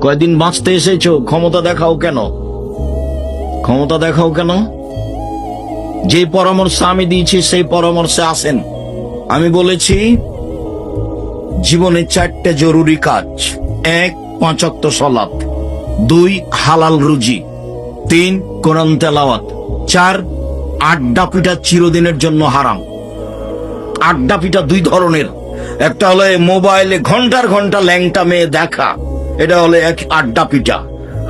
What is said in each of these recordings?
কয়দিন বাঁচতে এসেছো, ক্ষমতা দেখাও কেন? ক্ষমতা দেখাও কেন? যে পরামর্শ আমি দিয়েছি সেই পরামর্শে আসেন। আমি বলেছি জীবনে 4টে জরুরি কাজ: 1 5 ওয়াক্ত সালাত, 2 হালাল রুজি, 3 কোরআন তেলাওয়াত, 4 আড্ডা পিটা চিরদিনের জন্য হারাম। আড্ডা পিটা 2 ধরনের, একটা হলো মোবাইলে ঘন্টার ঘন্টা ল্যাংটা মেয়ে দেখা, এটা হলো এক আড্ডা পিটা।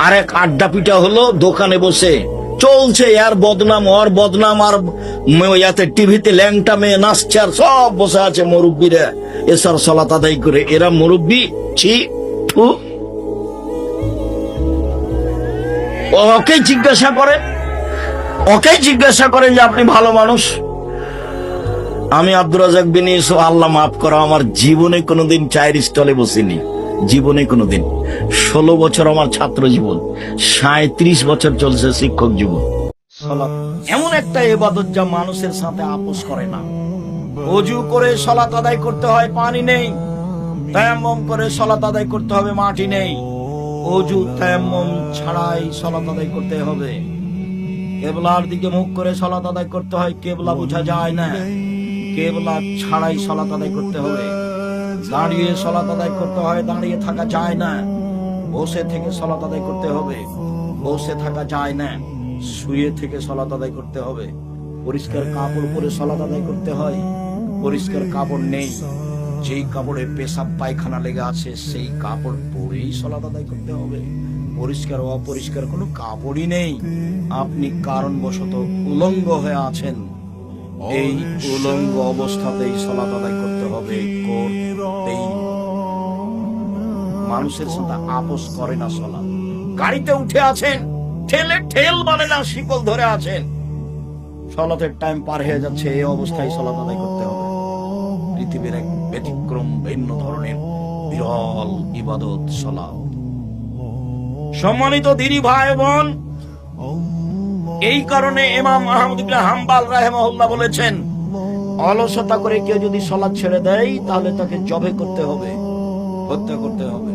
আর এক আড্ডা পিটা হলো দোকানে বসে চলছে আর বদনাম ওর বদনাম, আর ইয়াতে টিভিতে ল্যাংটা মেয়ে নাচছে আর সব বসে আছে মুরব্বীরা এসার সালাত আদায় করে। এরা মুরব্বী ছি থু। ওকে জিজ্ঞাসা করেন যে আপনি ভালো মানুষ। আমি আব্দুর রাজ্জাক বিন ইউসুফ, আল্লাহ মাফ করো, আমার জীবনে কোনোদিন চায়ের স্টলে বসিনি, জীবনে কোনোদিন। 16 বছর আমার ছাত্র জীবন, 37 বছর চলছে শিক্ষক জীবন। সালাত এমন একটা ইবাদত যা মানুষের সাথে আপোষ করে না। ওযু করে সালাত আদায় করতে হয়, পানি নেই। তায়াম্মুম করে সালাত আদায় করতে হবে, মাটি নেই। ওযু তায়াম্মুম ছাড়াই সালাত আদায় করতে হবে। কিবলার দিকে মুখ করে সালাত আদায় করতে হয়, কিবলা বোঝা যায় না, কিবলা ছাড়াই সালাত আদায় করতে হবে। দাঁড়িয়ে সালাত আদায় করতে হয়, দাঁড়িয়ে থাকা যায় না। বসে থেকে সালাত আদায় করতে হবে, বসে থাকা যায় না। শুয়ে থেকে সালাত আদায় করতে হবে। পরিষ্কার কাপড় পরে সালাত আদায় করতে হয়, পরিষ্কার কাপড় নেই। যেই কাপড়ে পেশাব পায়খানা লেগে আছে সেই কাপড় পরেই সালাত আদায় করতে হবে। পরিষ্কার অপরিষ্কার কোনো কাপড়ই নেই। আপনি কারণবশত উলঙ্গ হয়ে আছেন, এই উলঙ্গ অবস্থাতেই সালাত আদায় করতে হবে। মানুষের সাথে আপোষ করে না সালাত। গাড়িতে উঠে আছেন, ঠেল মানে না, শিকল ধরে আছেন, সালাতের টাইম পার হয়ে যাচ্ছে, এই অবস্থায় সালাত আদায় করতে হবে। পৃথিবীর এক ব্যতিক্রম ভিন্ন ধরনের বিরল ইবাদত সালাত। সম্মানিত দিনী ভাই বোন, এই কারণে ইমাম আহমদ ইবনে হাম্বল রাহিমাহুল্লাহ বলেছেন, অলসতা করে কেউ যদি সালাত ছেড়ে দেয় তাহলে তাকে জবে করতে হবে, হত্যা করতে হবে।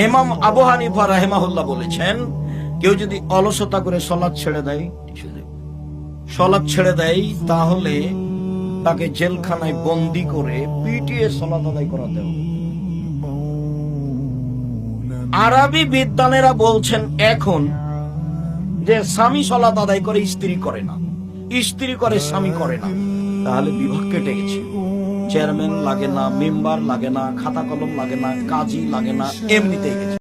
ইমাম আবু হানিফা রাহিমাহুল্লাহ বলেছেন, কেউ যদি অলসতা করে সালাত ছেড়ে দেয় তাহলে তাকে জেলখানায় বন্দি করে পিটিয়ে সালাত আদায় করাতে হবে। আরবি বিদ্বানেরা বলছেন এখন যে স্বামী সালাত আদায় করে স্ত্রী করে না, স্ত্রী করে স্বামী করে না, তাহলে বিভাগ কেটে গেছে। চেয়ারম্যান লাগে না, মেম্বার লাগে না, খাতা কলম লাগে না, কাজী লাগে না, এমনিতেই গেছে।